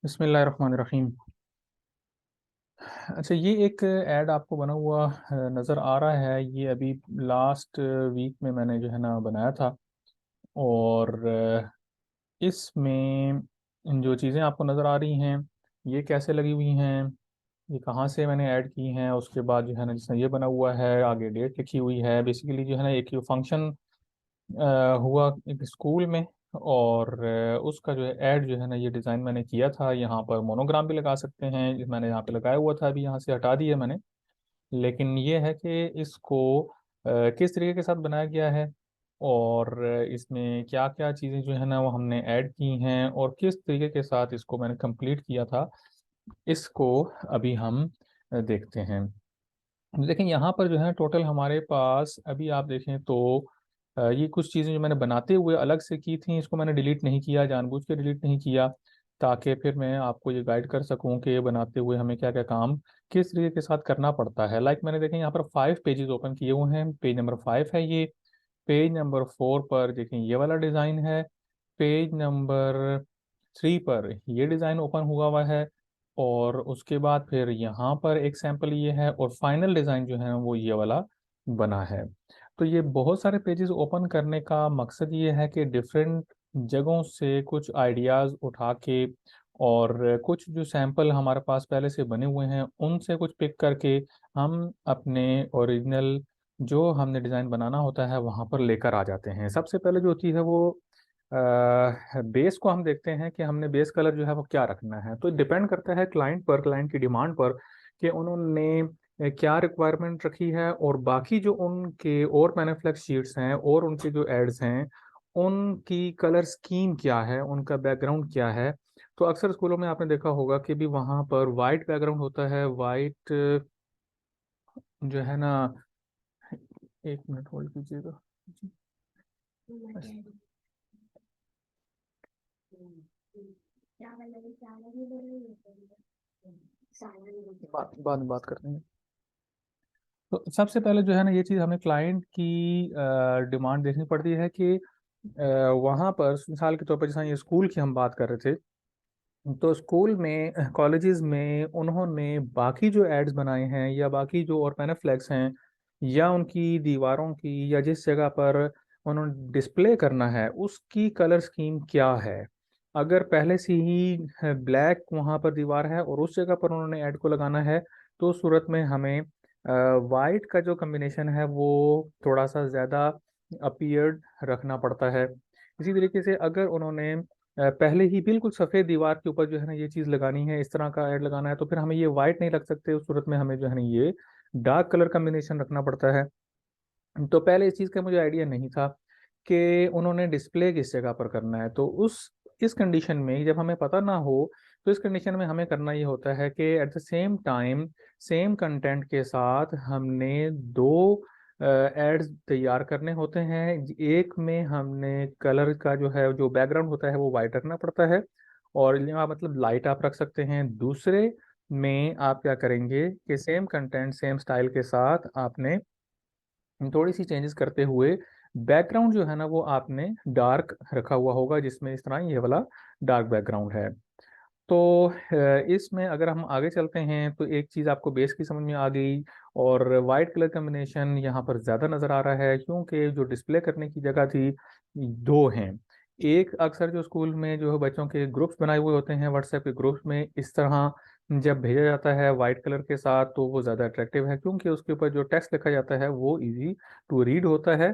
बिस्मिल्लाहिर्रहमानिर्रहीम। अच्छा, ये एक ऐड आपको बना हुआ नज़र आ रहा है। ये अभी लास्ट वीक में मैंने जो है ना बनाया था। और इसमें जो चीज़ें आपको नज़र आ रही हैं ये कैसे लगी हुई हैं, ये कहाँ से मैंने ऐड की हैं, उसके बाद जो है ना जिसमें ये बना हुआ है आगे डेट लिखी हुई है। बेसिकली जो है ना एक फंक्शन हुआ एक स्कूल में। और उसका जो है ऐड जो है ना ये डिज़ाइन मैंने किया था। यहाँ पर मोनोग्राम भी लगा सकते हैं, मैंने यहाँ पे लगाया हुआ था, अभी यहाँ से हटा दिया मैंने। लेकिन ये है कि इसको किस तरीके के साथ बनाया गया है और इसमें क्या क्या चीज़ें जो है ना वो हमने ऐड की हैं और किस तरीके के साथ इसको मैंने कंप्लीट किया था, इसको अभी हम देखते हैं। लेकिन यहाँ पर जो है टोटल हमारे पास अभी आप देखें तो ये कुछ चीज़ें जो मैंने बनाते हुए अलग से की थी, इसको मैंने डिलीट नहीं किया, जानबूझ के डिलीट नहीं किया, ताकि फिर मैं आपको ये गाइड कर सकूं कि ये बनाते हुए हमें क्या क्या काम किस तरीके के साथ करना पड़ता है। लाइक मैंने देखें यहाँ पर 5 पेजेस ओपन किए हुए हैं। पेज नंबर 5 है ये। पेज नंबर 4 पर देखें ये वाला डिज़ाइन है। पेज नंबर 3 पर ये डिज़ाइन ओपन हुआ है। और उसके बाद फिर यहाँ पर एक सैंपल ये है और फाइनल डिज़ाइन जो है वो ये वाला बना है। तो ये बहुत सारे पेजेस ओपन करने का मकसद ये है कि डिफरेंट जगहों से कुछ आइडियाज़ उठा के और कुछ जो सैंपल हमारे पास पहले से बने हुए हैं उनसे कुछ पिक करके हम अपने ओरिजिनल जो हमने डिज़ाइन बनाना होता है वहाँ पर लेकर आ जाते हैं। सबसे पहले जो होती है वो बेस को हम देखते हैं कि हमने बेस कलर जो है वो क्या रखना है। तो डिपेंड करता है क्लाइंट पर, क्लाइंट की डिमांड पर कि उन्होंने क्या रिक्वायरमेंट रखी है और बाकी जो उनके और मैन्युफैक्चर शीट्स हैं और उनके जो एड्स हैं उनकी कलर स्कीम क्या है, उनका बैकग्राउंड क्या है। तो अक्सर स्कूलों में आपने देखा होगा कि भी वहाँ पर वाइट बैकग्राउंड होता है, वाइट जो है ना, एक मिनट होल्ड कीजिएगा। बात करते हैं। तो सबसे पहले जो है ना ये चीज़ हमें क्लाइंट की डिमांड देखनी पड़ती है कि वहाँ पर मिसाल के तौर पर जैसे ये स्कूल की हम बात कर रहे थे, तो स्कूल में कॉलेजेस में उन्होंने बाकी जो एड्स बनाए हैं या बाकी जो और पैनाफ्लेक्स हैं या उनकी दीवारों की या जिस जगह पर उन्होंने डिस्प्ले करना है उसकी कलर स्कीम क्या है। अगर पहले से ही ब्लैक वहाँ पर दीवार है और उस जगह पर उन्होंने ऐड को लगाना है तो उस सूरत में हमें वाइट का जो कम्बिनेशन है वो थोड़ा सा ज़्यादा अपीयर्ड रखना पड़ता है। इसी तरीके से अगर उन्होंने पहले ही बिल्कुल सफ़ेद दीवार के ऊपर जो है ना ये चीज़ लगानी है, इस तरह का ऐड लगाना है, तो फिर हमें ये वाइट नहीं लग सकते। उस सूरत में हमें जो है ना ये डार्क कलर कम्बिनेशन रखना पड़ता है। तो पहले इस चीज़ का मुझे आइडिया नहीं था कि उन्होंने डिस्प्ले किस जगह पर करना है। तो उस इस कंडीशन में जब हमें पता ना हो तो इस कंडीशन में हमें करना ये होता है कि at the same time same content के साथ हमने दो एड्स तैयार करने होते हैं। एक में हमने कलर का जो है जो बैकग्राउंड होता है वो वाइट रखना पड़ता है और यहाँ मतलब लाइट आप रख सकते हैं। दूसरे में आप क्या करेंगे कि सेम कंटेंट सेम स्टाइल के साथ आपने थोड़ी सी चेंजेस करते हुए बैकग्राउंड जो है ना वो आपने डार्क रखा हुआ होगा, जिसमें इस तरह ये वाला डार्क बैकग्राउंड है। तो इसमें अगर हम आगे चलते हैं तो एक चीज़ आपको बेस की समझ में आ गई और वाइट कलर कम्बिनेशन यहाँ पर ज़्यादा नज़र आ रहा है क्योंकि जो डिस्प्ले करने की जगह थी दो हैं। एक अक्सर जो स्कूल में जो है बच्चों के ग्रुप्स बनाए हुए होते हैं व्हाट्सएप के ग्रुप्स में, इस तरह जब भेजा जाता है वाइट कलर के साथ तो वो ज़्यादा अट्रैक्टिव है क्योंकि उसके ऊपर जो टेक्स्ट लिखा जाता है वो इजी टू रीड होता है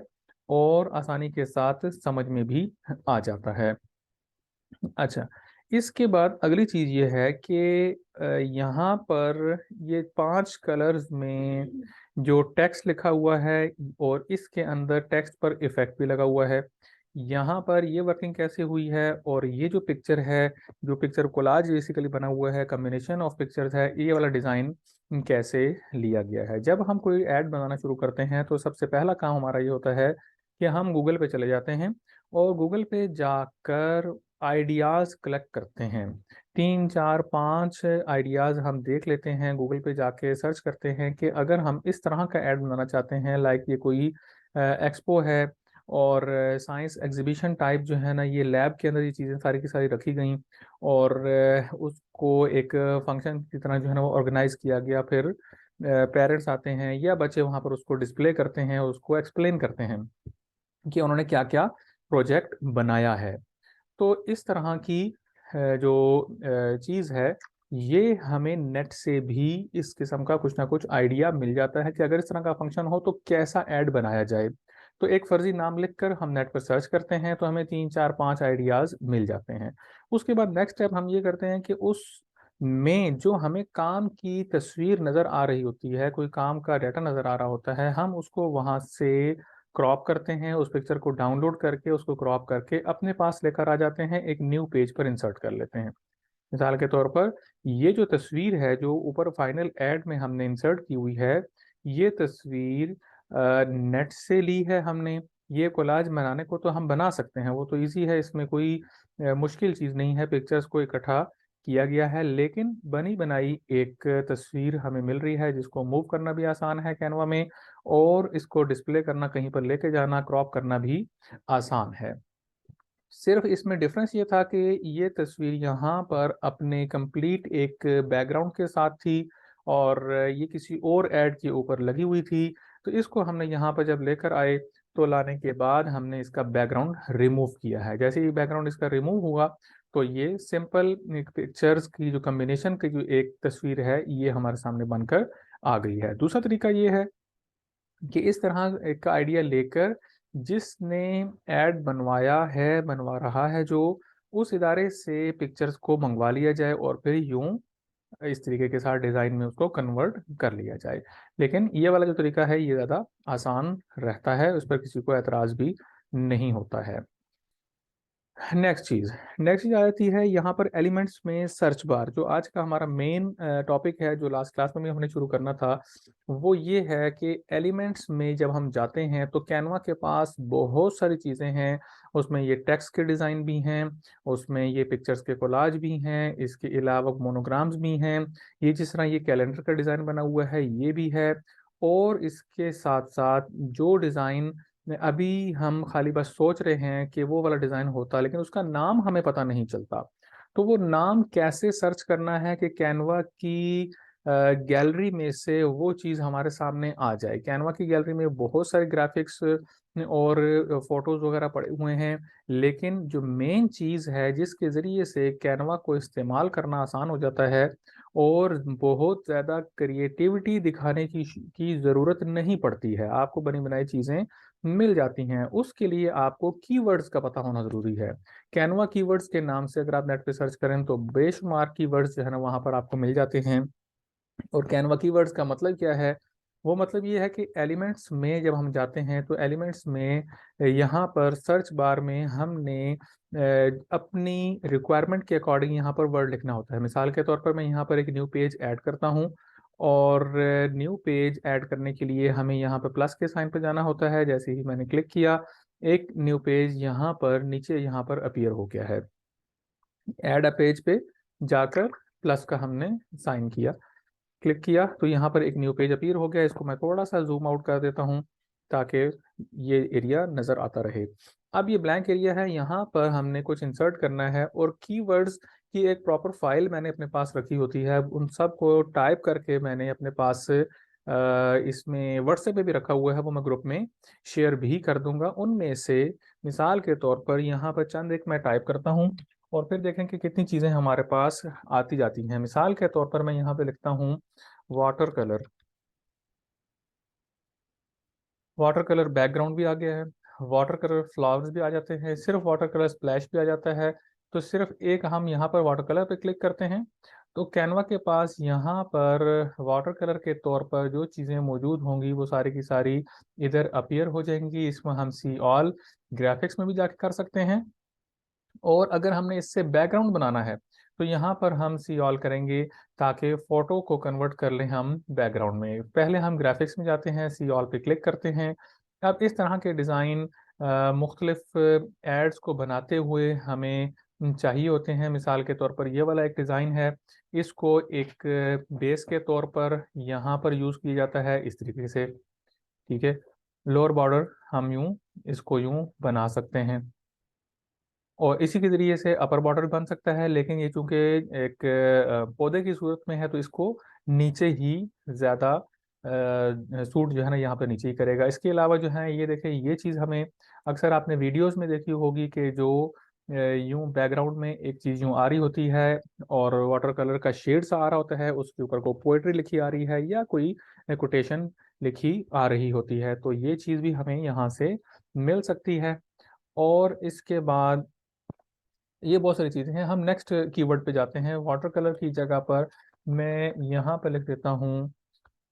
और आसानी के साथ समझ में भी आ जाता है। अच्छा, इसके बाद अगली चीज़ ये है कि यहाँ पर ये 5 कलर्स में जो टेक्स्ट लिखा हुआ है और इसके अंदर टेक्स्ट पर इफेक्ट भी लगा हुआ है। यहाँ पर ये वर्किंग कैसे हुई है और ये जो पिक्चर है, जो पिक्चर कोलाज बेसिकली बना हुआ है, कम्बिनेशन ऑफ पिक्चर्स है, ये वाला डिज़ाइन कैसे लिया गया है। जब हम कोई ऐड बनाना शुरू करते हैं तो सबसे पहला काम हमारा ये होता है कि हम गूगल पे चले जाते हैं और गूगल पे जाकर आइडियाज़ कलेक्ट करते हैं। 3 4 5 आइडियाज़ हम देख लेते हैं, गूगल पे जाके सर्च करते हैं कि अगर हम इस तरह का ऐड बनाना चाहते हैं, लाइक ये कोई एक्सपो है और साइंस एग्जीबिशन टाइप जो है ना, ये लैब के अंदर ये चीज़ें सारी की सारी रखी गई और उसको एक फंक्शन की तरह जो है ना वो ऑर्गेनाइज किया गया। फिर पेरेंट्स आते हैं या बच्चे वहाँ पर उसको डिस्प्ले करते हैं, उसको एक्सप्लेन करते हैं कि उन्होंने क्या क्या प्रोजेक्ट बनाया है। तो इस तरह की जो चीज़ है, ये हमें नेट से भी इस किस्म का कुछ ना कुछ आइडिया मिल जाता है कि अगर इस तरह का फंक्शन हो तो कैसा ऐड बनाया जाए। तो एक फर्जी नाम लिखकर हम नेट पर सर्च करते हैं तो हमें 3 4 5 आइडियाज मिल जाते हैं। उसके बाद नेक्स्ट स्टेप हम ये करते हैं कि उस में जो हमें काम की तस्वीर नज़र आ रही होती है, कोई काम का डाटा नज़र आ रहा होता है, हम उसको वहाँ से क्रॉप करते हैं, उस पिक्चर को डाउनलोड करके उसको क्रॉप करके अपने पास लेकर आ जाते हैं, एक न्यू पेज पर इंसर्ट कर लेते हैं। मिसाल के तौर पर ये जो तस्वीर है जो ऊपर फाइनल ऐड में हमने इंसर्ट की हुई है, ये तस्वीर नेट से ली है हमने। ये कोलाज बनाने को तो हम बना सकते हैं, वो तो इजी है, इसमें कोई मुश्किल चीज़ नहीं है। पिक्चर्स को इकट्ठा किया गया है, लेकिन बनी बनाई एक तस्वीर हमें मिल रही है जिसको मूव करना भी आसान है कैनवा में, और इसको डिस्प्ले करना, कहीं पर लेके जाना, क्रॉप करना भी आसान है। सिर्फ इसमें डिफरेंस ये था कि ये तस्वीर यहाँ पर अपने कंप्लीट एक बैकग्राउंड के साथ थी और ये किसी और ऐड के ऊपर लगी हुई थी। तो इसको हमने यहाँ पर जब लेकर आए तो लाने के बाद हमने इसका बैकग्राउंड रिमूव किया है। जैसे ही बैकग्राउंड इसका रिमूव हुआ तो ये सिंपल पिक्चर्स की जो कम्बिनेशन की जो एक तस्वीर है ये हमारे सामने बनकर आ गई है। दूसरा तरीका ये है कि इस तरह एक का आइडिया लेकर जिसने ऐड बनवाया है, बनवा रहा है जो, उस इदारे से पिक्चर्स को मंगवा लिया जाए और फिर यूं इस तरीके के साथ डिज़ाइन में उसको कन्वर्ट कर लिया जाए। लेकिन ये वाला जो तरीका है ये ज़्यादा आसान रहता है, उस पर किसी को एतराज़ भी नहीं होता है। नेक्स्ट चीज़ आ जाती है यहाँ पर एलिमेंट्स में सर्च बार। जो आज का हमारा मेन टॉपिक है, जो लास्ट क्लास में भी हमने शुरू करना था, वो ये है कि एलिमेंट्स में जब हम जाते हैं तो कैनवा के पास बहुत सारी चीज़ें हैं। उसमें ये टेक्स्ट के डिज़ाइन भी हैं, उसमें ये पिक्चर्स के कोलाज भी हैं, इसके अलावा मोनोग्राम्स भी हैं, ये जिस तरह ये कैलेंडर का डिज़ाइन बना हुआ है ये भी है। और इसके साथ साथ जो डिज़ाइन अभी हम खाली बस सोच रहे हैं कि वो वाला डिज़ाइन होता, लेकिन उसका नाम हमें पता नहीं चलता। तो वो नाम कैसे सर्च करना है कि कैनवा की गैलरी में से वो चीज़ हमारे सामने आ जाए। कैनवा की गैलरी में बहुत सारे ग्राफिक्स और फोटोज़ वगैरह पड़े हुए हैं, लेकिन जो मेन चीज़ है जिसके ज़रिए से कैनवा को इस्तेमाल करना आसान हो जाता है और बहुत ज़्यादा क्रिएटिविटी दिखाने की ज़रूरत नहीं पड़ती है, आपको बनी बनाई चीज़ें मिल जाती हैं, उसके लिए आपको कीवर्ड्स का पता होना ज़रूरी है। कैनवा कीवर्ड्स के नाम से अगर आप नेट पे सर्च करें तो बेशुमार कीवर्ड्स जो है ना वहाँ पर आपको मिल जाते हैं। और कैनवा कीवर्ड्स का मतलब क्या है? वो मतलब ये है कि एलिमेंट्स में जब हम जाते हैं तो एलिमेंट्स में यहाँ पर सर्च बार में हमने अपनी रिक्वायरमेंट के अकॉर्डिंग यहाँ पर वर्ड लिखना होता है। मिसाल के तौर पर मैं यहाँ पर एक न्यू पेज ऐड करता हूँ और न्यू पेज ऐड करने के लिए हमें यहाँ पर प्लस के साइन पर जाना होता है। जैसे ही मैंने क्लिक किया, एक न्यू पेज यहाँ पर नीचे यहाँ पर अपीयर हो गया है। ऐड अ पेज पे जाकर प्लस का हमने साइन किया, क्लिक किया तो यहाँ पर एक न्यू पेज अपीयर हो गया। इसको मैं थोड़ा सा जूम आउट कर देता हूँ ताकि ये एरिया नज़र आता रहे। अब ये ब्लैंक एरिया है, यहाँ पर हमने कुछ इंसर्ट करना है और कीवर्ड्स की एक प्रॉपर फाइल मैंने अपने पास रखी होती है। उन सब को टाइप करके मैंने अपने पास इसमें व्हाट्सएप पे भी रखा हुआ है, वो मैं ग्रुप में शेयर भी कर दूंगा। उनमें से मिसाल के तौर पर यहाँ पर चंद एक मैं टाइप करता हूँ और फिर देखें कि कितनी चीज़ें हमारे पास आती जाती हैं। मिसाल के तौर पर मैं यहाँ पे लिखता हूँ water colour. Water colour background भी आ गया है, वाटर कलर फ्लावर्स भी आ जाते हैं, सिर्फ वाटर कलर स्प्लैश भी आ जाता है। तो सिर्फ एक हम यहाँ पर वाटर कलर पे क्लिक करते हैं तो कैनवा के पास यहाँ पर वाटर कलर के तौर पर जो चीज़ें मौजूद होंगी वो सारी की सारी इधर अपीयर हो जाएंगी। इसमें हम सी ऑल ग्राफिक्स में भी जाके कर सकते हैं, और अगर हमने इससे बैकग्राउंड बनाना है तो यहाँ पर हम सी ऑल करेंगे ताकि फोटो को कन्वर्ट कर लें हम बैकग्राउंड में। पहले हम ग्राफिक्स में जाते हैं, सी ऑल पे क्लिक करते हैं। अब इस तरह के डिज़ाइन मुख्तलिफ एड्स को बनाते हुए हमें चाहिए होते हैं। मिसाल के तौर पर ये वाला एक डिज़ाइन है, इसको एक बेस के तौर पर यहाँ पर यूज़ किया जाता है इस तरीके से, ठीक है। लोअर बॉर्डर हम यूं इसको यूं बना सकते हैं, और इसी के जरिए से अपर बॉर्डर बन सकता है। लेकिन ये चूंकि एक पौधे की सूरत में है तो इसको नीचे ही ज्यादा सूट जो है ना यहाँ पे नीचे ही करेगा। इसके अलावा जो है ये देखें, ये चीज हमें अक्सर आपने वीडियोस में देखी होगी कि जो यूं बैकग्राउंड में एक चीज यूं आ रही होती है और वाटर कलर का शेड सा आ रहा होता है, उसके ऊपर को पोएट्री लिखी आ रही है या कोई कोटेशन लिखी आ रही होती है, तो ये चीज भी हमें यहाँ से मिल सकती है। और इसके बाद ये बहुत सारी चीजें हैं। हम नेक्स्ट कीवर्ड पे जाते हैं। वाटर कलर की जगह पर मैं यहाँ पे लिख देता हूँ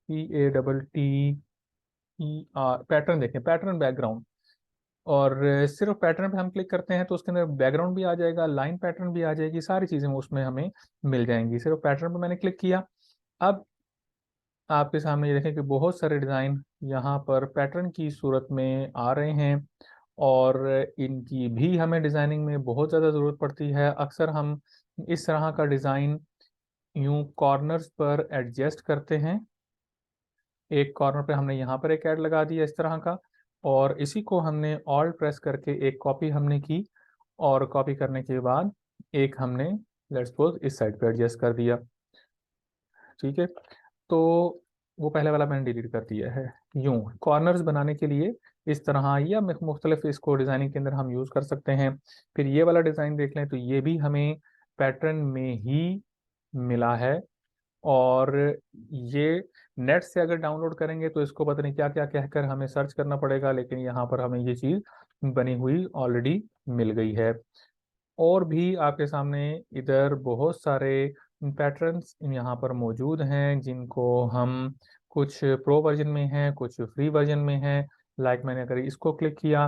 PATTER। पैटर्न देखें, पैटर्न बैकग्राउंड, और सिर्फ पैटर्न पे हम क्लिक करते हैं तो उसके अंदर बैकग्राउंड भी आ जाएगा, लाइन पैटर्न भी आ जाएगी, सारी चीजें उसमें हमें मिल जाएंगी। सिर्फ पैटर्न पे मैंने क्लिक किया। अब आपके सामने ये देखें कि बहुत सारे डिजाइन यहाँ पर पैटर्न की सूरत में आ रहे हैं, और इनकी भी हमें डिजाइनिंग में बहुत ज़्यादा ज़रूरत पड़ती है। अक्सर हम इस तरह का डिज़ाइन यूं कॉर्नर्स पर एडजस्ट करते हैं। एक कॉर्नर पे हमने यहाँ पर एक ऐड लगा दिया इस तरह का, और इसी को हमने ऑल्ट प्रेस करके एक कॉपी हमने की, और कॉपी करने के बाद एक हमने लेट्स सपोज इस साइड पे एडजस्ट कर दिया। ठीक है, तो वो पहले वाला मैंने डिलीट कर दिया है। यूं कॉर्नर्स बनाने के लिए इस तरह या मुख्तलिफ इसको डिजाइनिंग के अंदर हम यूज कर सकते हैं। फिर ये वाला डिजाइन देख लें तो ये भी हमें पैटर्न में ही मिला है, और ये नेट से अगर डाउनलोड करेंगे तो इसको पता नहीं क्या क्या कहकर हमें सर्च करना पड़ेगा, लेकिन यहाँ पर हमें ये चीज बनी हुई ऑलरेडी मिल गई है। और भी आपके सामने इधर बहुत सारे पैटर्न्स यहाँ पर मौजूद हैं, जिनको हम कुछ प्रो वर्जन में हैं, कुछ फ्री वर्जन में हैं। लाइक मैंने अगर इसको क्लिक किया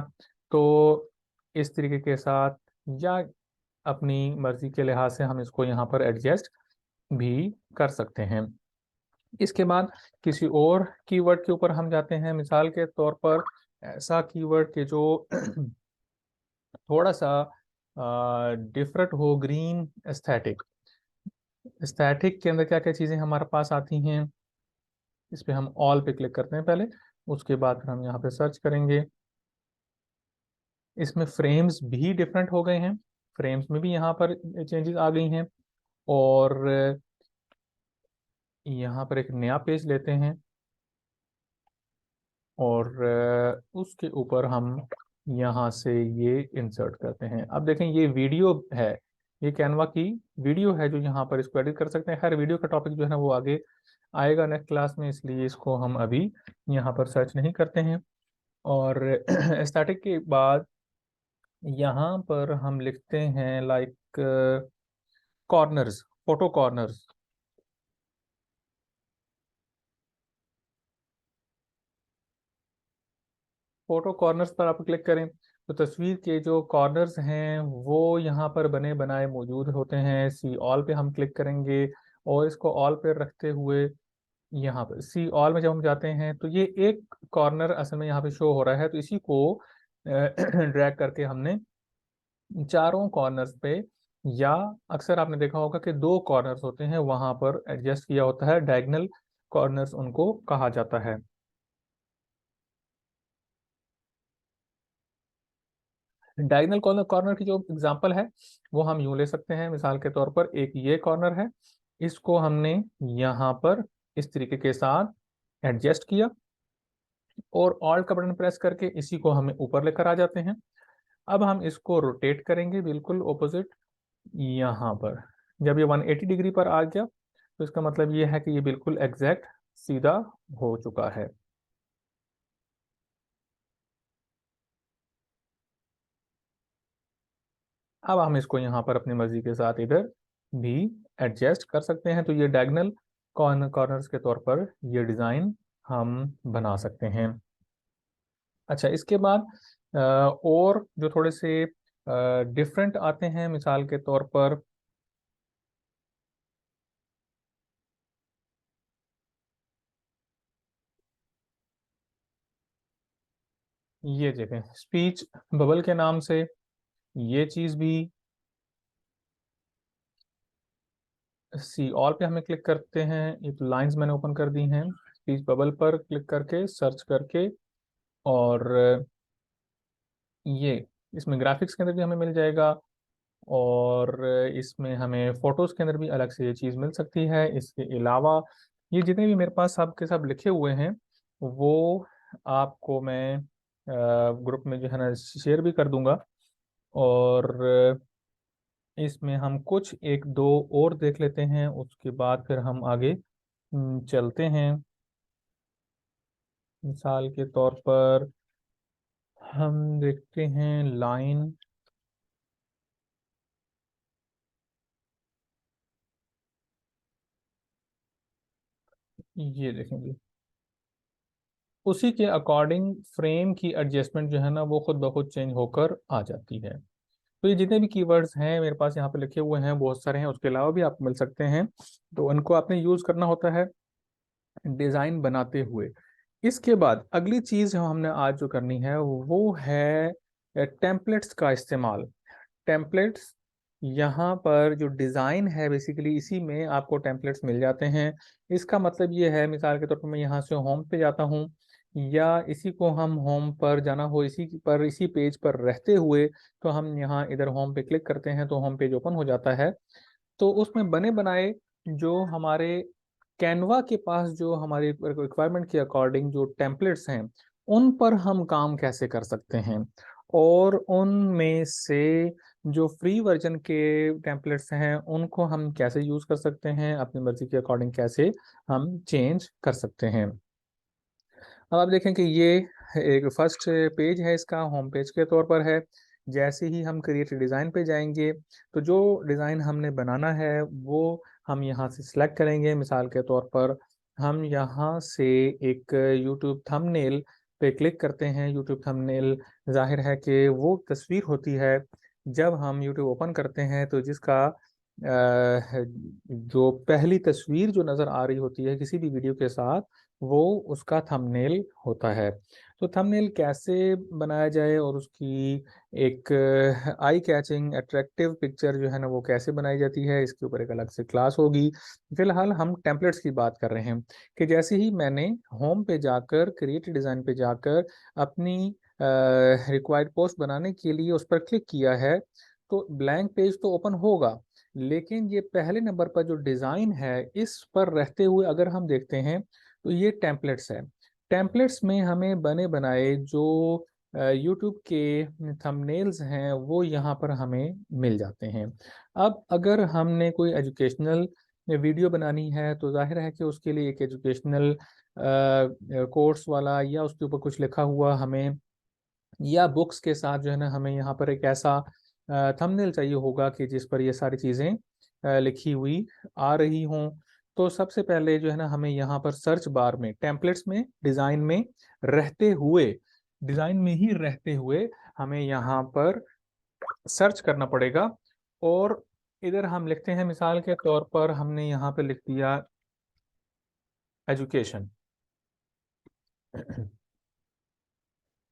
तो इस तरीके के साथ, या अपनी मर्जी के लिहाज से हम इसको यहाँ पर एडजस्ट भी कर सकते हैं। इसके बाद किसी और कीवर्ड के ऊपर हम जाते हैं। मिसाल के तौर पर ऐसा कीवर्ड के जो थोड़ा सा डिफरेंट हो, ग्रीन एस्थेटिक। एस्थेटिक के अंदर क्या क्या चीजें हमारे पास आती हैं, इस पे हम ऑल पे क्लिक करते हैं पहले, उसके बाद फिर हम यहाँ पे सर्च करेंगे। इसमें फ्रेम्स भी डिफरेंट हो गए हैं, फ्रेम्स में भी यहाँ पर चेंजेस आ गई हैं। और यहाँ पर एक नया पेज लेते हैं, और उसके ऊपर हम यहाँ से ये इंसर्ट करते हैं। अब देखें ये वीडियो है, ये कैनवा की वीडियो है जो यहाँ पर इसको एडिट कर सकते हैं। खैर वीडियो का टॉपिक जो है ना वो आगे आएगा नेक्स्ट क्लास में, इसलिए इसको हम अभी यहाँ पर सर्च नहीं करते हैं। और स्टैटिक के बाद यहाँ पर हम लिखते हैं like corners, photo corners. Photo corners पर आप क्लिक करें तो तस्वीर के जो कॉर्नर्स हैं वो यहाँ पर बने बनाए मौजूद होते हैं। सी ऑल पे हम क्लिक करेंगे, और इसको ऑल पे रखते हुए यहाँ पर सी ऑल में जब हम जाते हैं तो ये एक कॉर्नर असल में यहाँ पे शो हो रहा है, तो इसी को ड्रैग करके हमने चारों कॉर्नर्स पे, या अक्सर आपने देखा होगा कि दो कॉर्नर्स होते हैं वहां पर एडजस्ट किया होता है, डायगोनल कॉर्नर्स उनको कहा जाता है। डायगोनल कॉर्नर कॉर्नर की जो एग्जांपल है वो हम यूं ले सकते हैं। मिसाल के तौर पर एक ये कॉर्नर है, इसको हमने यहाँ पर इस तरीके के साथ एडजस्ट किया, और ऑल्ट का बटन प्रेस करके इसी को हमें ऊपर लेकर आ जाते हैं। अब हम इसको रोटेट करेंगे बिल्कुल ऑपोजिट यहाँ पर। जब ये 180 डिग्री पर आ गया तो इसका मतलब ये है कि ये बिल्कुल एग्जैक्ट सीधा हो चुका है। अब हम इसको यहाँ पर अपनी मर्जी के साथ इधर भी एडजस्ट कर सकते हैं। तो ये डायगोनल कॉर्नर्स के तौर पर ये डिज़ाइन हम बना सकते हैं। अच्छा, इसके बाद और जो थोड़े से डिफरेंट आते हैं, मिसाल के तौर पर ये देखें, स्पीच बबल के नाम से ये चीज़ भी सी ऑल पे हमें क्लिक करते हैं। ये तो लाइंस मैंने ओपन कर दी हैं। स्पीच बबल पर क्लिक करके सर्च करके और ये इसमें ग्राफिक्स के अंदर भी हमें मिल जाएगा, और इसमें हमें फोटोज के अंदर भी अलग से ये चीज़ मिल सकती है। इसके अलावा ये जितने भी मेरे पास सब के सब लिखे हुए हैं वो आपको मैं ग्रुप में जो है ना शेयर भी कर दूंगा। और इसमें हम कुछ एक दो और देख लेते हैं, उसके बाद फिर हम आगे चलते हैं। मिसाल के तौर पर हम देखते हैं लाइन। ये देखेंगे, उसी के अकॉर्डिंग फ्रेम की एडजस्टमेंट जो है ना वो खुद ब खुद चेंज होकर आ जाती है। तो ये जितने भी कीवर्ड्स हैं मेरे पास यहाँ पे लिखे हुए हैं बहुत सारे हैं, उसके अलावा भी आपको मिल सकते हैं। तो उनको आपने यूज करना होता है डिजाइन बनाते हुए। इसके बाद अगली चीज जो हमने आज जो करनी है वो है टेम्पलेट्स का इस्तेमाल। टेम्पलेट्स, यहाँ पर जो डिज़ाइन है बेसिकली इसी में आपको टेम्पलेट्स मिल जाते हैं। इसका मतलब ये है, मिसाल के तौर पर मैं यहाँ से होम पे जाता हूँ, या इसी को हम होम पर जाना हो इसी पर इसी पेज पर रहते हुए, तो हम यहाँ इधर होम पे क्लिक करते हैं तो होम पेज ओपन हो जाता है। तो उसमें बने बनाए जो हमारे कैनवा के पास जो हमारी रिक्वायरमेंट के अकॉर्डिंग जो टेम्पलेट्स हैं उन पर हम काम कैसे कर सकते हैं, और उनमें से जो फ्री वर्जन के टेम्पलेट्स हैं उनको हम कैसे यूज कर सकते हैं, अपनी मर्जी के अकॉर्डिंग कैसे हम चेंज कर सकते हैं। अब आप देखें कि ये एक फर्स्ट पेज है, इसका होम पेज के तौर पर है। जैसे ही हम क्रिएट डिज़ाइन पे जाएंगे तो जो डिज़ाइन हमने बनाना है वो हम यहाँ से सिलेक्ट करेंगे। मिसाल के तौर पर हम यहाँ से एक यूट्यूब थंबनेल पे क्लिक करते हैं। यूट्यूब थंबनेल जाहिर है कि वो तस्वीर होती है जब हम यूट्यूब ओपन करते हैं तो जिसका जो पहली तस्वीर जो नज़र आ रही होती है किसी भी वीडियो के साथ, वो उसका थंबनेल होता है। तो थंबनेल कैसे बनाया जाए और उसकी एक आई कैचिंग अट्रैक्टिव पिक्चर जो है ना वो कैसे बनाई जाती है, इसके ऊपर एक अलग से क्लास होगी। फिलहाल हम टेम्पलेट्स की बात कर रहे हैं कि जैसे ही मैंने होम पे जाकर क्रिएट डिज़ाइन पे जाकर अपनी रिक्वायर्ड पोस्ट बनाने के लिए उस पर क्लिक किया है, तो ब्लैंक पेज तो ओपन होगा, लेकिन ये पहले नंबर पर जो डिज़ाइन है इस पर रहते हुए अगर हम देखते हैं तो ये टेम्पलेट्स है। टेम्पलेट्स में हमें बने बनाए जो यूट्यूब के थंबनेल्स हैं वो यहाँ पर हमें मिल जाते हैं। अब अगर हमने कोई एजुकेशनल वीडियो बनानी है तो जाहिर है कि उसके लिए एक एजुकेशनल कोर्स वाला या उसके ऊपर कुछ लिखा हुआ हमें, या बुक्स के साथ जो है ना हमें यहाँ पर एक ऐसा थंबनेल चाहिए होगा कि जिस पर ये सारी चीज़ें लिखी हुई आ रही हों। तो सबसे पहले जो है ना हमें यहाँ पर सर्च बार में टेम्पलेट्स में डिज़ाइन में ही रहते हुए हमें यहाँ पर सर्च करना पड़ेगा। और इधर हम लिखते हैं, मिसाल के तौर पर हमने यहाँ पे लिख दिया एजुकेशन।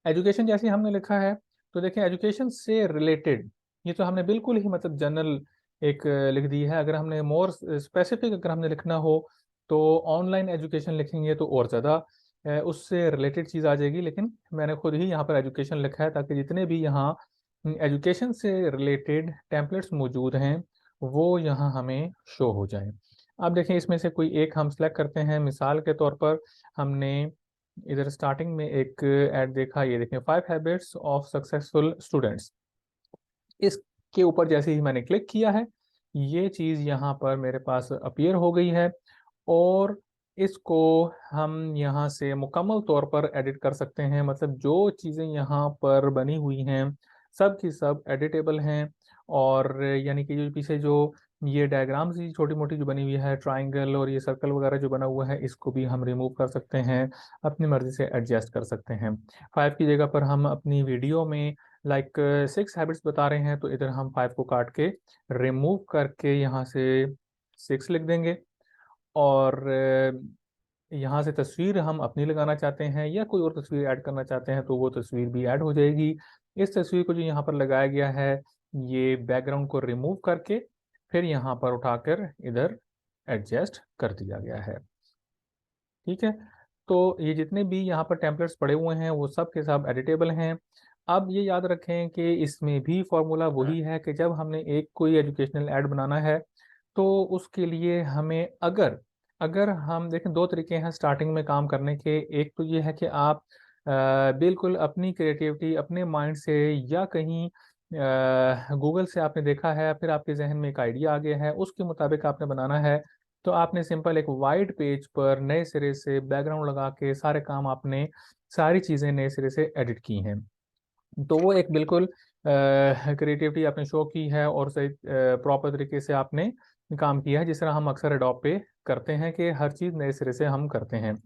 एजुकेशन जैसे हमने लिखा है तो देखिए एजुकेशन से रिलेटेड ये तो हमने बिल्कुल ही मतलब जनरल एक लिख दी है। अगर हमने मोर स्पेसिफिक अगर हमने लिखना हो तो ऑनलाइन एजुकेशन लिखेंगे तो और ज़्यादा उससे रिलेटेड चीज़ आ जाएगी, लेकिन मैंने खुद ही यहाँ पर एजुकेशन लिखा है ताकि जितने भी यहाँ एजुकेशन से रिलेटेड टेम्पलेट्स मौजूद हैं वो यहाँ हमें शो हो जाए। अब देखें इसमें से कोई एक हम सेलेक्ट करते हैं। मिसाल के तौर पर हमने इधर स्टार्टिंग में एक ऐड देखा, ये देखें 5 हैबिट्स ऑफ सक्सेसफुल स्टूडेंट्स। इसके ऊपर जैसे ही मैंने क्लिक किया है ये चीज़ यहाँ पर मेरे पास अपीयर हो गई है, और इसको हम यहाँ से मुकम्मल तौर पर एडिट कर सकते हैं। मतलब जो चीज़ें यहाँ पर बनी हुई हैं सब की सब एडिटेबल हैं। और यानी कि जो पीछे जो ये डायग्राम्स ही छोटी मोटी जो बनी हुई है ट्राइंगल और ये सर्कल वगैरह जो बना हुआ है इसको भी हम रिमूव कर सकते हैं, अपनी मर्जी से एडजस्ट कर सकते हैं। 5 की जगह पर हम अपनी वीडियो में लाइक 6 हैबिट्स बता रहे हैं तो इधर हम 5 को काट के रिमूव करके यहाँ से 6 लिख देंगे। और यहाँ से तस्वीर हम अपनी लगाना चाहते हैं या कोई और तस्वीर ऐड करना चाहते हैं तो वो तस्वीर भी ऐड हो जाएगी। इस तस्वीर को जो यहाँ पर लगाया गया है ये बैकग्राउंड को रिमूव करके फिर यहाँ पर उठाकर इधर एडजस्ट कर दिया गया है। ठीक है। तो ये जितने भी यहाँ पर टेम्पलेट्स पड़े हुए हैं वो सब के सब एडिटेबल हैं। अब ये याद रखें कि इसमें भी फॉर्मूला वही है कि जब हमने एक कोई एजुकेशनल ऐड बनाना है तो उसके लिए हमें अगर अगर हम देखें, दो तरीके हैं स्टार्टिंग में काम करने के। एक तो ये है कि आप बिल्कुल अपनी क्रिएटिविटी अपने माइंड से या कहीं गूगल से आपने देखा है, फिर आपके जहन में एक आइडिया आ गया है, उसके मुताबिक आपने बनाना है। तो आपने सिंपल एक वाइट पेज पर नए सिरे से बैकग्राउंड लगा के सारे काम आपने सारी चीज़ें नए सिरे से एडिट की हैं। तो वो एक बिल्कुल क्रिएटिविटी आपने शो की है और सही प्रॉपर तरीके से आपने काम किया है, जिस तरह हम अक्सर एडोब पे करते हैं कि हर चीज़ नए सिरे से हम करते हैं।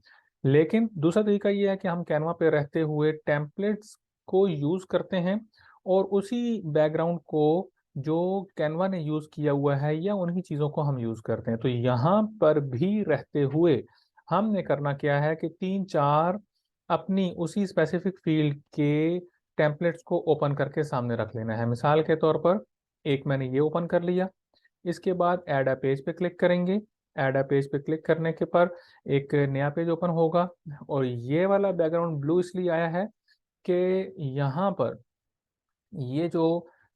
लेकिन दूसरा तरीका ये है कि हम कैनवा पे रहते हुए टेम्पलेट्स को यूज़ करते हैं और उसी बैकग्राउंड को जो कैनवा ने यूज़ किया हुआ है या उन्हीं चीज़ों को हम यूज़ करते हैं। तो यहाँ पर भी रहते हुए हमने करना क्या है कि तीन चार अपनी उसी स्पेसिफिक फील्ड के टेम्पलेट्स को ओपन करके सामने रख लेना है। मिसाल के तौर पर एक मैंने ये ओपन कर लिया, इसके बाद ऐड अ पेज पे क्लिक करेंगे। ऐड अ पेज पे क्लिक करने के पर एक नया पेज ओपन होगा और ये वाला बैकग्राउंड ब्लू इसलिए आया है कि यहाँ पर ये जो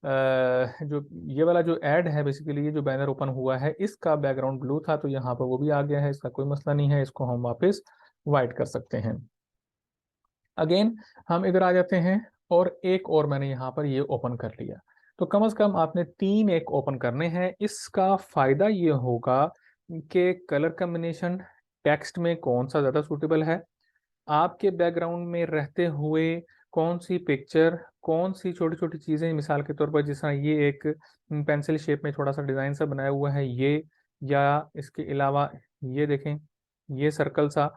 ये वाला जो ऐड है, बेसिकली ये जो बैनर ओपन हुआ है इसका बैकग्राउंड ब्लू था, तो यहाँ पर वो भी आ गया है, इसका कोई मसला नहीं है, इसको हम वापस वाइट कर सकते हैं। अगेन हम इधर आ जाते हैं और एक और मैंने यहाँ पर ये ओपन कर लिया। तो कम से कम आपने तीन एक ओपन करने हैं। इसका फायदा ये होगा कि कलर कम्बिनेशन टेक्स्ट में कौन सा ज़्यादा सूटेबल है, आपके बैकग्राउंड में रहते हुए कौन सी पिक्चर, कौन सी छोटी छोटी चीज़ें, मिसाल के तौर पर जिस तरह ये एक पेंसिल शेप में थोड़ा सा डिज़ाइन सा बनाया हुआ है ये, या इसके अलावा ये देखें ये सर्कल सा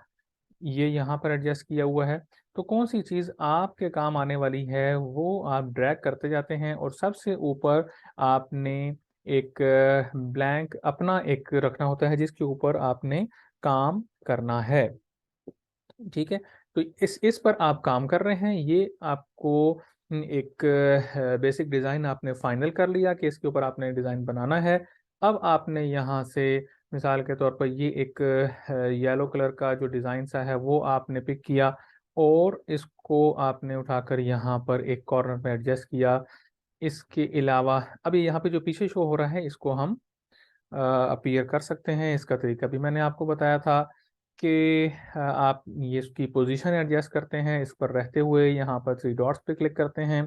ये यहाँ पर एडजस्ट किया हुआ है। तो कौन सी चीज़ आपके काम आने वाली है वो आप ड्रैग करते जाते हैं और सबसे ऊपर आपने एक ब्लैंक अपना एक रखना होता है जिसके ऊपर आपने काम करना है। ठीक है, तो इस पर आप काम कर रहे हैं। ये आपको एक बेसिक डिज़ाइन आपने फाइनल कर लिया कि इसके ऊपर आपने डिज़ाइन बनाना है। अब आपने यहाँ से मिसाल के तौर पर ये एक येलो कलर का जो डिज़ाइन सा है वो आपने पिक किया और इसको आपने उठाकर यहाँ पर एक कॉर्नर पे एडजस्ट किया। इसके अलावा अभी यहाँ पे जो पीछे शो हो रहा है इसको हम अपीयर कर सकते हैं। इसका तरीका भी मैंने आपको बताया था कि आप ये इसकी पोजीशन एडजस्ट करते हैं। इस पर रहते हुए यहाँ पर थ्री डॉट्स पे क्लिक करते हैं,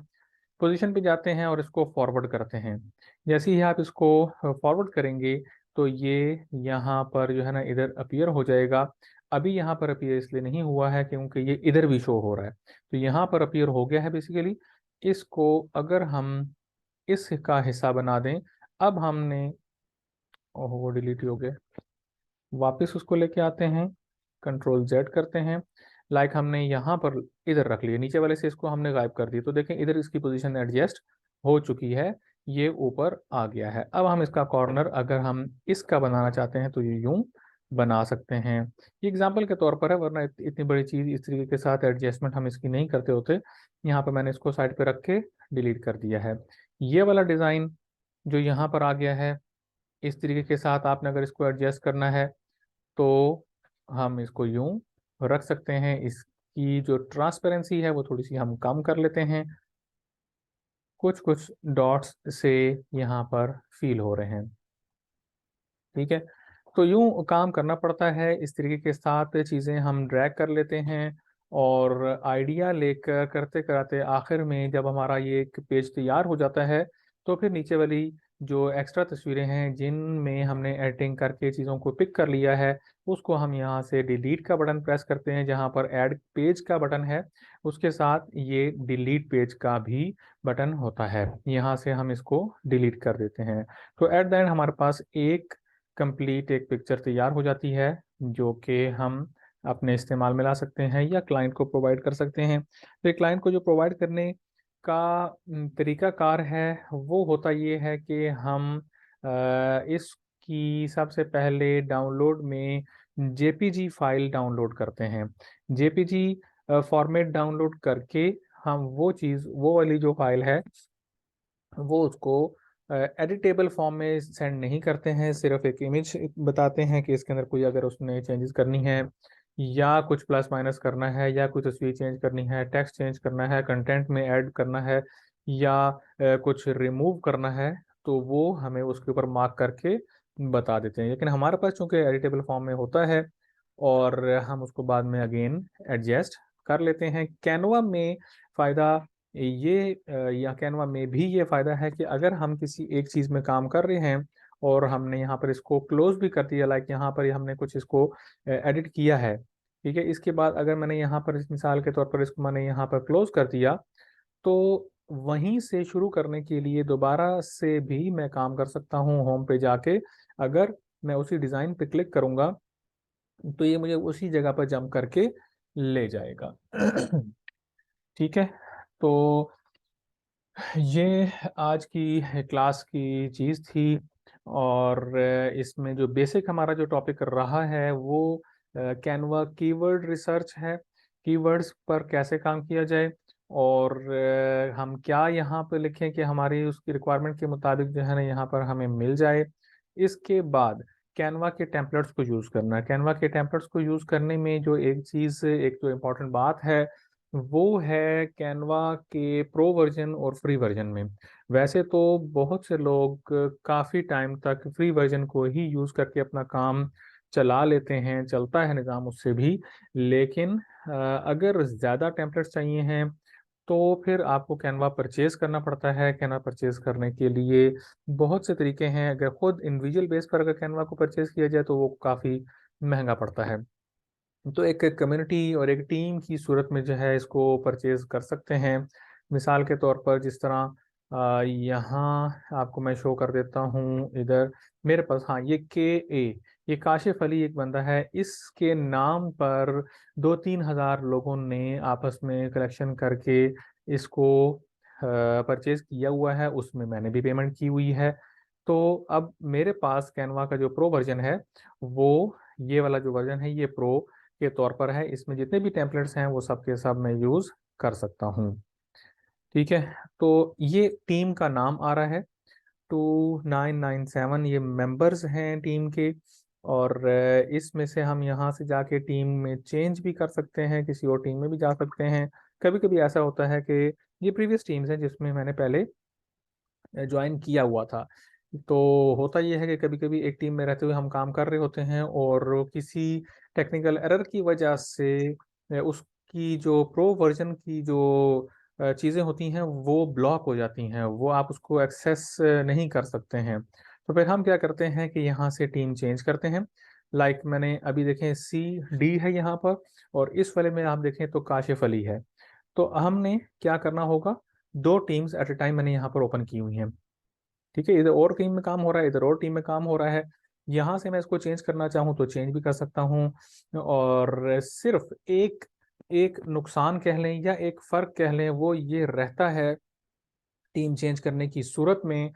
पोजीशन पे जाते हैं और इसको फॉरवर्ड करते हैं। जैसे ही आप इसको फॉरवर्ड करेंगे तो ये यहाँ पर जो है ना इधर अपीयर हो जाएगा। अभी यहाँ पर अपीयर इसलिए नहीं हुआ है क्योंकि ये इधर भी शो हो रहा है, तो यहाँ पर अपीयर हो गया है बेसिकली। इसको अगर हम इसका हिस्सा बना दें, अब हमने, ओह वो डिलीट ही हो गया, वापस उसको लेके आते हैं, कंट्रोल जेड करते हैं। लाइक हमने यहाँ पर इधर रख लिया, नीचे वाले से इसको हमने गायब कर दिया, तो देखें इधर इसकी पोजीशन एडजस्ट हो चुकी है, ये ऊपर आ गया है। अब हम इसका कॉर्नर अगर हम इसका बनाना चाहते हैं तो ये यूं बना सकते हैं। ये एग्जाम्पल के तौर पर है, वरना इतनी बड़ी चीज़ इस तरीके के साथ एडजस्टमेंट हम इसकी नहीं करते होते। यहाँ पर मैंने इसको साइड पे रख के डिलीट कर दिया है। ये वाला डिज़ाइन जो यहाँ पर आ गया है, इस तरीके के साथ आपने अगर इसको एडजस्ट करना है तो हम इसको यूं रख सकते हैं। इसकी जो ट्रांसपेरेंसी है वो थोड़ी सी हम कम कर लेते हैं, कुछ कुछ डॉट्स से यहाँ पर फील हो रहे हैं। ठीक है, तो यूं काम करना पड़ता है, इस तरीके के साथ चीज़ें हम ड्रैग कर लेते हैं और आइडिया लेकर करते कराते आखिर में जब हमारा ये एक पेज तैयार हो जाता है तो फिर नीचे वाली जो एक्स्ट्रा तस्वीरें हैं जिनमें हमने एडिटिंग करके चीज़ों को पिक कर लिया है उसको हम यहाँ से डिलीट का बटन प्रेस करते हैं। जहाँ पर ऐड पेज का बटन है उसके साथ ये डिलीट पेज का भी बटन होता है, यहाँ से हम इसको डिलीट कर देते हैं। तो एट द एंड हमारे पास एक कंप्लीट एक पिक्चर तैयार हो जाती है जो कि हम अपने इस्तेमाल में ला सकते हैं या क्लाइंट को प्रोवाइड कर सकते हैं। फिर क्लाइंट को जो प्रोवाइड करने का तरीका कार है वो होता ये है कि हम इसकी सबसे पहले डाउनलोड में जेपीजी फाइल डाउनलोड करते हैं। जेपीजी फॉर्मेट डाउनलोड करके हम वो चीज़ वो वाली जो फाइल है वो उसको एडिटेबल फॉर्म में सेंड नहीं करते हैं, सिर्फ एक इमेज बताते हैं कि इसके अंदर कोई अगर उसने चेंजेस करनी है या कुछ प्लस माइनस करना है, या कोई तस्वीर चेंज करनी है, टेक्स्ट चेंज करना है, कंटेंट में ऐड करना है, या कुछ रिमूव करना है, तो वो हमें उसके ऊपर मार्क करके बता देते हैं। लेकिन हमारे पास चूंकि एडिटेबल फॉर्म में होता है और हम उसको बाद में अगेन एडजस्ट कर लेते हैं। कैनवा में फ़ायदा ये या कैनवा में भी ये फ़ायदा है कि अगर हम किसी एक चीज़ में काम कर रहे हैं और हमने यहाँ पर इसको क्लोज भी कर दिया, लाइक यहाँ पर हमने कुछ इसको एडिट किया है, ठीक है, इसके बाद अगर मैंने यहाँ पर इस मिसाल के तौर पर इसको मैंने यहाँ पर क्लोज कर दिया, तो वहीं से शुरू करने के लिए दोबारा से भी मैं काम कर सकता हूँ होम पे जाके। अगर मैं उसी डिज़ाइन पे क्लिक करूँगा तो ये मुझे उसी जगह पर जंप करके ले जाएगा। ठीक है, तो ये आज की क्लास की चीज़ थी, और इसमें जो बेसिक हमारा जो टॉपिक रहा है वो कैनवा कीवर्ड रिसर्च है। कीवर्ड्स पर कैसे काम किया जाए, और हम क्या यहाँ पे लिखें कि हमारी उसकी रिक्वायरमेंट के मुताबिक जो है ना यहाँ पर हमें मिल जाए। इसके बाद कैनवा के टेम्पलेट्स को यूज़ करना। कैनवा के टेम्पलेट्स को यूज़ करने में जो एक चीज़, एक जो इम्पोर्टेंट बात है वो है कैनवा के प्रो वर्जन और फ्री वर्जन में। वैसे तो बहुत से लोग काफ़ी टाइम तक फ्री वर्जन को ही यूज़ करके अपना काम चला लेते हैं, चलता है निज़ाम उससे भी। लेकिन अगर ज़्यादा टेम्पलेट्स चाहिए हैं तो फिर आपको कैनवा परचेज करना पड़ता है। कैनवा परचेज करने के लिए बहुत से तरीके हैं। अगर खुद इंडिविजुअल बेस पर अगर कैनवा को परचेज किया जाए तो वो काफ़ी महंगा पड़ता है। तो एक कम्युनिटी और एक टीम की सूरत में जो है इसको परचेज कर सकते हैं। मिसाल के तौर पर जिस तरह यहाँ आपको मैं शो कर देता हूँ इधर मेरे पास, हाँ, ये ए, ये काशिफ अली एक बंदा है, इसके नाम पर 2-3 हज़ार लोगों ने आपस में कलेक्शन करके इसको परचेज किया हुआ है, उसमें मैंने भी पेमेंट की हुई है। तो अब मेरे पास कैनवा का जो प्रो वर्जन है वो, ये वाला जो वर्जन है ये प्रो के तौर पर है। इसमें जितने भी टेम्पलेट्स हैं वो सब के सब मैं यूज़ कर सकता हूँ। ठीक है, तो ये टीम का नाम आ रहा है 2997, ये मेंबर्स हैं टीम के। और इसमें से हम यहाँ से जाके टीम में चेंज भी कर सकते हैं, किसी और टीम में भी जा सकते हैं। कभी कभी ऐसा होता है कि ये प्रीवियस टीम्स हैं जिसमें मैंने पहले ज्वाइन किया हुआ था। तो होता यह है कि कभी कभी एक टीम में रहते हुए हम काम कर रहे होते हैं और किसी टेक्निकल एरर की वजह से उसकी जो प्रो वर्जन की जो चीज़ें होती हैं वो ब्लॉक हो जाती हैं, वो आप उसको एक्सेस नहीं कर सकते हैं। तो फिर हम क्या करते हैं कि यहाँ से टीम चेंज करते हैं। लाइक मैंने अभी देखें CD है यहाँ पर, और इस वाले में आप देखें तो काशिफ अली है। तो हमने क्या करना होगा, 2 टीम्स एट ए टाइम मैंने यहाँ पर ओपन की हुई हैं। ठीक है, इधर और टीम में काम हो रहा है, इधर और टीम में काम हो रहा है। यहाँ से मैं इसको चेंज करना चाहूँ तो चेंज भी कर सकता हूँ। और सिर्फ एक एक नुकसान कह लें या एक फ़र्क कह लें, वो ये रहता है टीम चेंज करने की सूरत में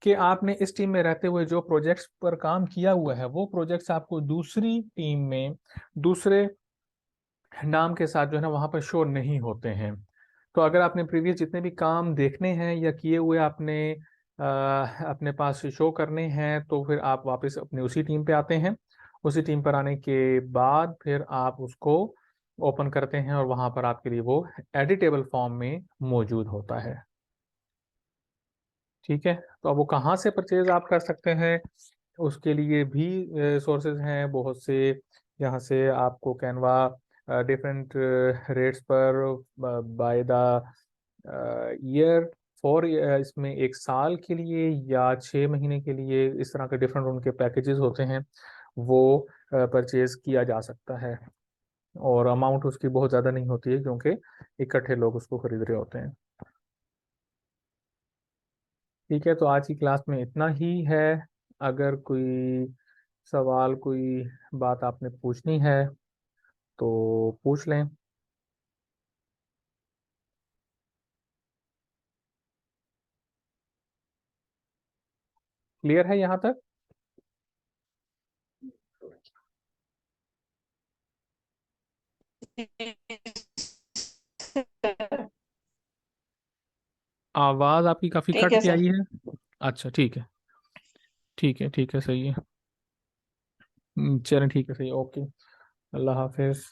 कि आपने इस टीम में रहते हुए जो प्रोजेक्ट्स पर काम किया हुआ है वो प्रोजेक्ट्स आपको दूसरी टीम में दूसरे नाम के साथ जो है ना वहाँ पर शो नहीं होते हैं। तो अगर आपने प्रीवियस जितने भी काम देखने हैं या किए हुए आपने अपने पास शो करने हैं, तो फिर आप वापस अपनी उसी टीम पे आते हैं। उसी टीम पर आने के बाद फिर आप उसको ओपन करते हैं और वहाँ पर आपके लिए वो एडिटेबल फॉर्म में मौजूद होता है। ठीक है, तो अब वो कहाँ से परचेज आप कर सकते हैं, उसके लिए भी सोर्सेज हैं बहुत से। यहाँ से आपको कैनवा डिफरेंट रेट्स पर बाय द ईयर, फॉर इसमें 1 साल के लिए या 6 महीने के लिए, इस तरह के डिफरेंट उनके पैकेजेस होते हैं, वो परचेज किया जा सकता है। और अमाउंट उसकी बहुत ज़्यादा नहीं होती है क्योंकि इकट्ठे लोग उसको खरीद रहे होते हैं। ठीक है, तो आज की क्लास में इतना ही है। अगर कोई सवाल, कोई बात आपने पूछनी है तो पूछ लें। क्लियर है यहाँ तक? आवाज़ आपकी काफ़ी ठीक कट है के सर। आई है। अच्छा, ठीक है, ठीक है, ठीक है, सही है। चलें, ठीक है, सही है, ओके। अल्लाह हाफिज़।